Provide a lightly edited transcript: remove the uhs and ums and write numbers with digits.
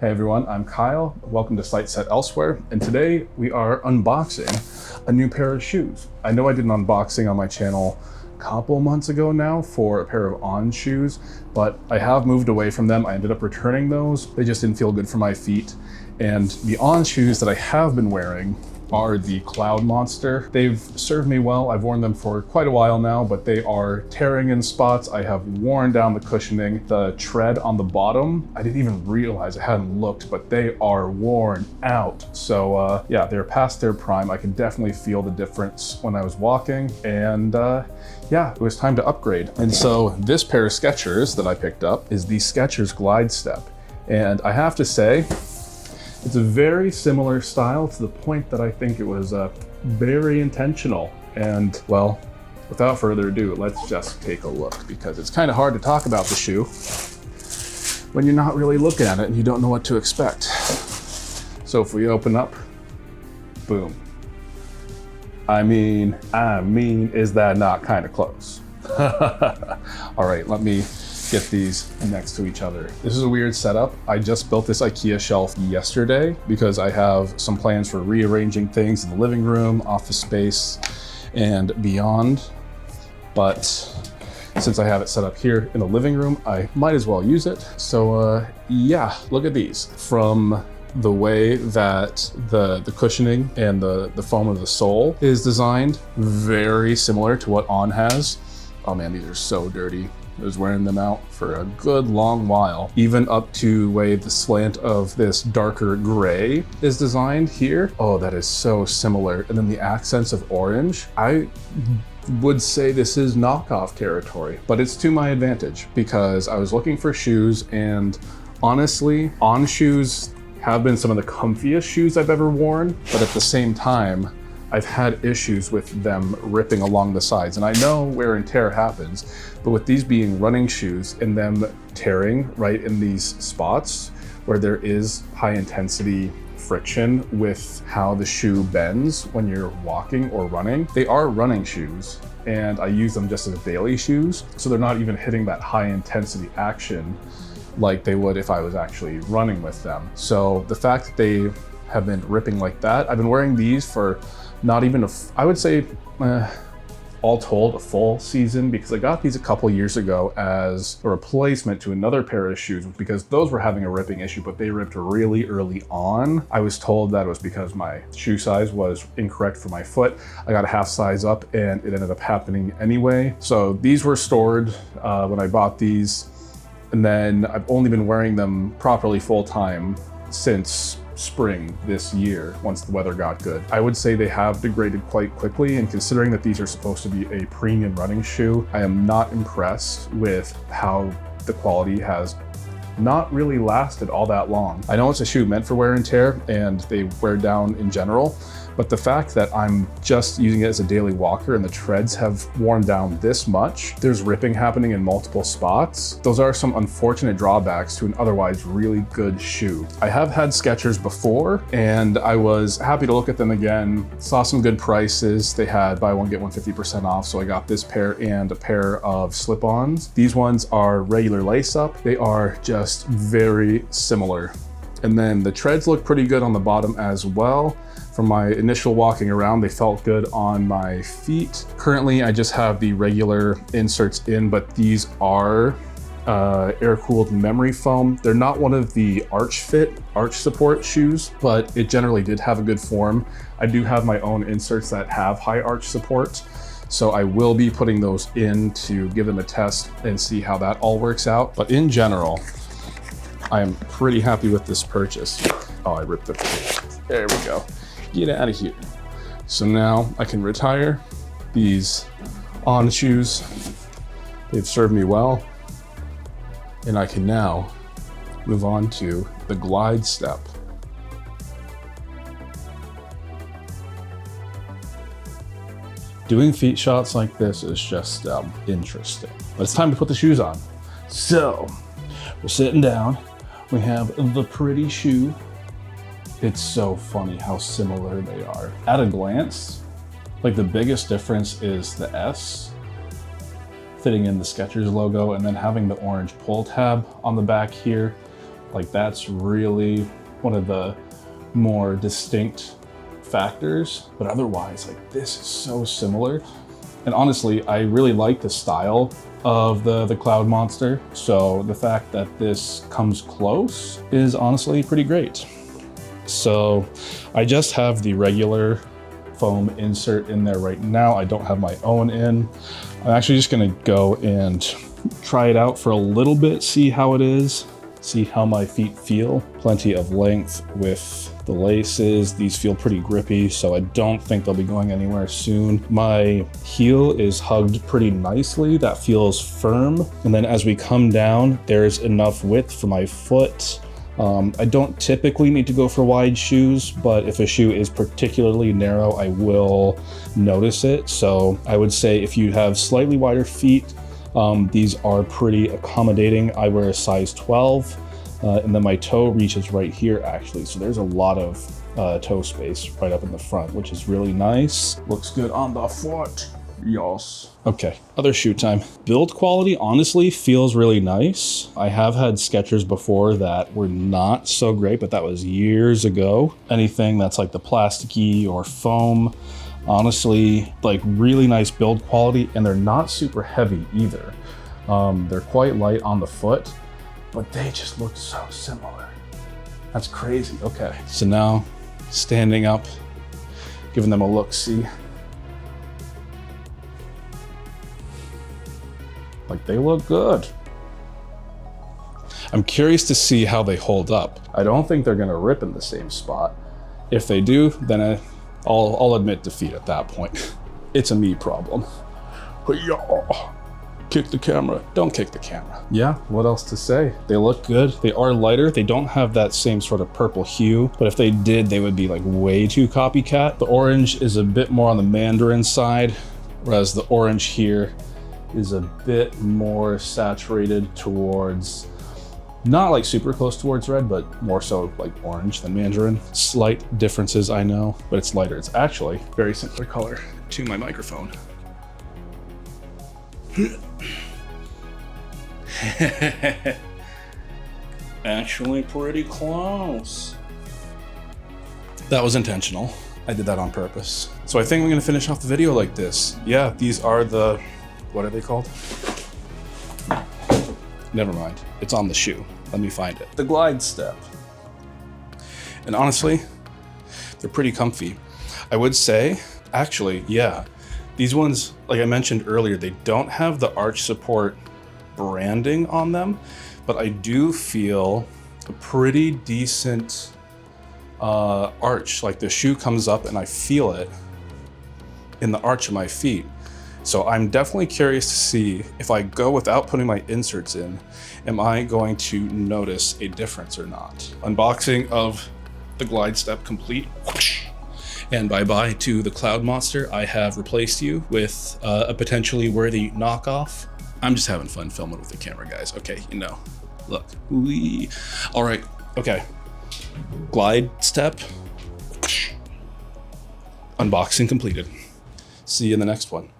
Hey everyone, I'm Kyle. Welcome to Sight Set Elsewhere, and today we are unboxing a new pair of shoes. I know I did an unboxing on my channel a couple months ago now for a pair of On shoes, but I have moved away from them. I ended up returning those. They just didn't feel good for my feet. And the On shoes that I have been wearing are the Cloud Monster. They've served me well. I've worn them for quite a while now, but they are tearing in spots. I have worn down the cushioning. The tread on the bottom, I didn't even realize, I hadn't looked, but they are worn out. So yeah, they're past their prime. I can definitely feel the difference when I was walking, and yeah, it was time to upgrade. And so this pair of Skechers that I picked up is the Skechers Glide Step. And I have to say, it's a very similar style to the point that I think it was very intentional. And well, without further ado, let's just take a look, because it's kind of hard to talk about the shoe when you're not really looking at it and you don't know what to expect. So if we open up, boom. I mean, is that not kind of close? All right, let me get these next to each other. This is a weird setup. I just built this IKEA shelf yesterday because I have some plans for rearranging things in the living room, office space, and beyond. But since I have it set up here in the living room, I might as well use it. So yeah, look at these. From the way that the cushioning and the foam of the sole is designed, very similar to what On has. Oh man, these are so dirty. I was wearing them out for a good long while, even up to the way the slant of this darker gray is designed here. Oh, that is so similar. And then the accents of orange. I would say this is knockoff territory, but it's to my advantage because I was looking for shoes, and honestly, On shoes have been some of the comfiest shoes I've ever worn, but at the same time, I've had issues with them ripping along the sides. And I know wear and tear happens, but with these being running shoes and them tearing right in these spots where there is high intensity friction with how the shoe bends when you're walking or running, they are running shoes. And I use them just as daily shoes. So they're not even hitting that high intensity action like they would if I was actually running with them. So the fact that they have been ripping like that, I've been wearing these for not even I would say all told a full season, because I got these a couple years ago as a replacement to another pair of shoes because those were having a ripping issue, but they ripped really early on. I was told that it was because my shoe size was incorrect for my foot. I got a half size up and it ended up happening anyway. So these were stored when I bought these, and then I've only been wearing them properly full time since spring this year, once the weather got good. I would say they have degraded quite quickly, and considering that these are supposed to be a premium running shoe, I am not impressed with how the quality has not really lasted all that long. I know it's a shoe meant for wear and tear, and they wear down in general, but the fact that I'm just using it as a daily walker and the treads have worn down this much, there's ripping happening in multiple spots. Those are some unfortunate drawbacks to an otherwise really good shoe. I have had Skechers before, and I was happy to look at them again. Saw some good prices. They had buy one, get one 50% off, so I got this pair and a pair of slip-ons. These ones are regular lace-up. They are just very similar. And then the treads look pretty good on the bottom as well. From my initial walking around, they felt good on my feet. Currently, I just have the regular inserts in, but these are air-cooled memory foam. They're not one of the arch support shoes, but it generally did have a good form. I do have my own inserts that have high arch support, so I will be putting those in to give them a test and see how that all works out. But in general, I am pretty happy with this purchase. Oh, I ripped the page. There we go. Get out of here. So now I can retire these On shoes. They've served me well. And I can now move on to the Glide Step. Doing feet shots like this is just interesting. But it's time to put the shoes on. So we're sitting down. We have the pretty shoe. It's so funny how similar they are. At a glance, like the biggest difference is the S fitting in the Skechers logo and then having the orange pull tab on the back here. Like that's really one of the more distinct factors, but otherwise, like this is so similar. And honestly, I really like the style of the Cloud Monster. So the fact that this comes close is honestly pretty great. So I just have the regular foam insert in there right now. I don't have my own in. I'm actually just gonna go and try it out for a little bit, see how it is, see how my feet feel. Plenty of length with the laces. These feel pretty grippy, so I don't think they'll be going anywhere soon. My heel is hugged pretty nicely. That feels firm. And then as we come down, there's enough width for my foot. I don't typically need to go for wide shoes, but if a shoe is particularly narrow, I will notice it. So I would say if you have slightly wider feet, these are pretty accommodating. I wear a size 12, and then my toe reaches right here actually. So there's a lot of toe space right up in the front, which is really nice. Looks good on the foot. Yes. Okay, other shoe time. Build quality honestly feels really nice. I have had Skechers before that were not so great, but that was years ago. Anything that's like the plasticky or foam, honestly, like really nice build quality, and they're not super heavy either. They're quite light on the foot, but they just look so similar. That's crazy. Okay, so now standing up, giving them a look-see. Like they look good. I'm curious to see how they hold up. I don't think they're gonna rip in the same spot. If they do, then I'll admit defeat at that point. It's a me problem. Kick the camera. Don't kick the camera. Yeah, what else to say? They look good. They are lighter. They don't have that same sort of purple hue, but if they did, they would be like way too copycat. The orange is a bit more on the mandarin side, whereas the orange here is a bit more saturated towards, not like super close towards red, but more so like orange than mandarin. Slight differences, I know, but it's lighter. It's actually very similar color to my microphone. Actually pretty close. That was intentional. I did that on purpose. So I think I'm gonna finish off the video like this. Yeah, these are the, what are they called? Never mind, it's on the shoe. Let me find it. The Glide Step. And honestly, they're pretty comfy. I would say, actually, yeah, these ones, like I mentioned earlier, they don't have the arch support branding on them, but I do feel a pretty decent arch. Like the shoe comes up and I feel it in the arch of my feet. So I'm definitely curious to see if I go without putting my inserts in, am I going to notice a difference or not? Unboxing of the Glide Step complete. And bye-bye to the Cloud Monster. I have replaced you with a potentially worthy knockoff. I'm just having fun filming with the camera, guys. Okay, you know, look. Whee. All right, okay. Glide Step. Unboxing completed. See you in the next one.